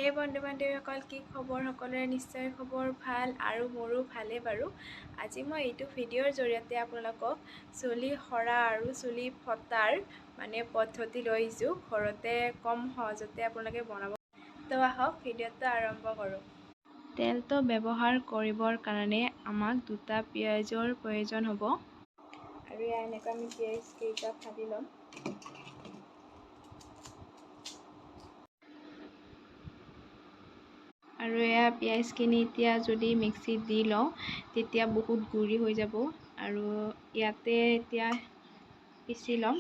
হে বন্ধু বান্ধৱীসকল, কি খবৰ? সকলোৰে নিশ্চয় খবৰ ভাল আৰু মোৰো ভালেই বাৰু। আজি মই এইটো ভিডিঅ'ৰ জৰিয়তে আপোনালোকক চুলি সৰা আৰু চুলি ফটাৰ পদ্ধতি লৈ আহিছোঁ। ঘৰতে কম সহজতে আপোনালোকে বনাব। তো আহক ভিডিঅ'টো আৰম্ভ কৰোঁ। তেলটো ব্যৱহাৰ কৰিবৰ কাৰণে আমাক 2টা পিঁয়াজৰ প্ৰয়োজন হ'ব আৰু এনেকৈ আমি পিঁয়াজ কেইটা ভাজি ল'ম। আৰু পিঁয়াজখিনি এতিয়া যদি মিক্সিত দি লওঁ তেতিয়া বহুত গুৰি হৈ যাব আৰু ইয়াতে এতিয়া পিচি ল'ম।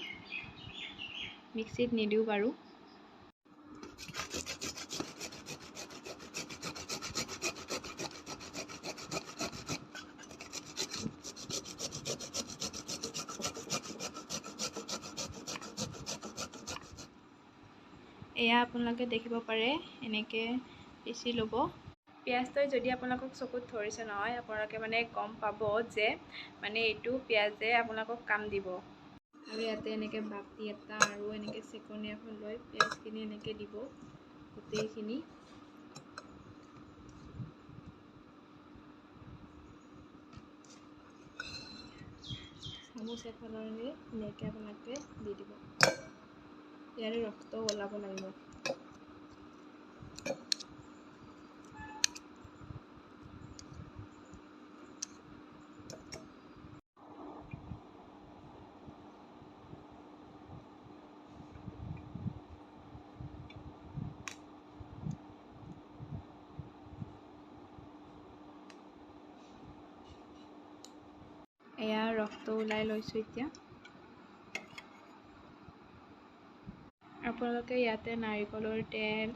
মিক্সিত নিদিওঁ বাৰু। এয়া আপোনালোকে দেখিব পাৰে, এনেকৈ পিচি ল'ব। পিঁয়াজটো যদি আপোনালোকক চকুত ধৰিছে নহয়, আপোনালোকে গম পাব যে এইটো পিঁয়াজে আপোনালোকক কাম দিব। আৰু ইয়াতে এনেকৈ বাতি এটা আৰু এনেকৈ চেকনি এখন লৈ পিঁয়াজখিনি এনেকৈ দিব গোটেইখিনি। চামুচ এখনেৰে এনেকৈ আপোনালোকে দি দিব। ইয়াৰে ৰসটো ওলাব লাগিব। এয়া ৰসটো ওলাই লৈছোঁ এতিয়া। আপোনালোকে ইয়াতে নাৰিকলৰ তেল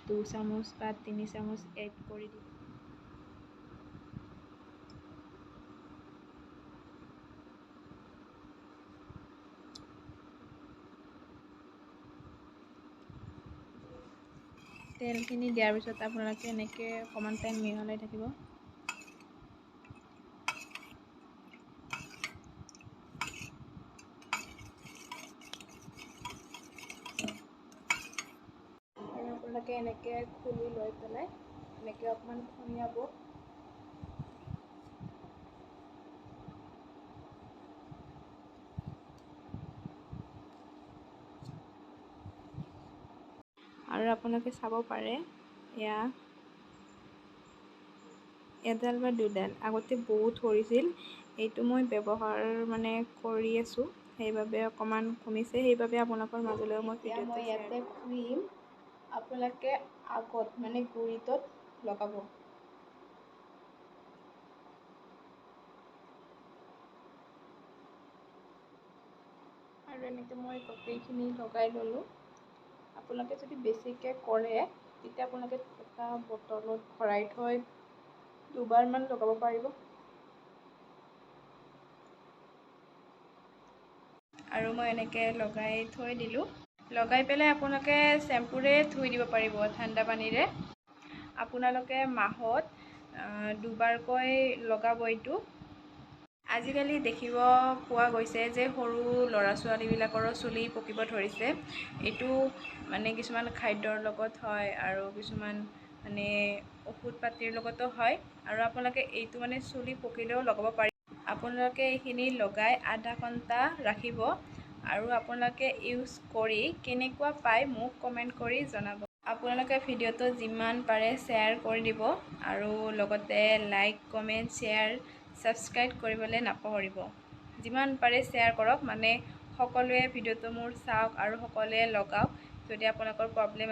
2 চামুচ বা 3 চামুচ এড কৰি দিব। তেলখিনি দিয়াৰ পিছত আপোনালোকে এনেকৈ অকণমান টাইম মিহলাই থাকিব। আৰু আপোনালোকে এনেকৈ খুলি লৈ পেলাই এনেকৈ অকণমান খুন্দিয়াব। আৰু আপোনালোকে চাব পাৰে, এডাল বা 2ডাল আগতে বহুত সৰিছিল। এইটো মই ব্যৱহাৰ কৰি আছোঁ, সেইবাবে অকণমান কমিছে। সেইবাবে আপোনালোকৰ মাজলৈও মই ভিডিঅ'টো ইয়াতে খুলিম। আপোনালোকে আগত গুৰিটোত লগাব। আৰু এনেকৈ মই গোটেইখিনি লগাই ল'লোঁ। আপোনালোকে যদি বেছিকৈ কৰে তেতিয়া আপোনালোকে এটা বটলত ভৰাই থৈ 2বাৰমান লগাব পাৰিব। আৰু মই এনেকৈ লগাই থৈ দিলোঁ। লগাই পেলাই আপোনালোকে শ্বেম্পুৰে ধুই দিব পাৰিব ঠাণ্ডা পানীৰে। আপোনালোকে মাহত 2বাৰকৈ লগাব এইটো। আজিকালি দেখিব পোৱা গৈছে যে সৰু ল'ৰা ছোৱালীবিলাকৰো চুলি পকিব ধৰিছে। এইটো কিছুমান খাদ্যৰ লগত হয় আৰু কিছুমান ঔষধ পাতিৰ লগতো হয়। আৰু আপোনালোকে এইটো চুলি পকিলেও লগাব পাৰিব। আপোনালোকে এইখিনি লগাই আধা ঘণ্টা ৰাখিব আৰু আপোনালোকে ইউজ কৰি কেনেকুৱা পায় মোক কমেণ্ট কৰি জনাব। আপোনালোকে ভিডিঅ'টো যিমান পাৰে শ্বেয়াৰ কৰি দিব আৰু লগতে লাইক, কমেণ্ট, শ্বেয়াৰ, ছাবস্ক্ৰাইব কৰিবলৈ নাপাহৰিব। যিমান পাৰে শ্বেয়াৰ কৰক, সকলোৱে ভিডিঅ'টো মোৰ চাওক আৰু সকলোৱে লগাওক। যদি আপোনালোকৰ প্ৰব্লেম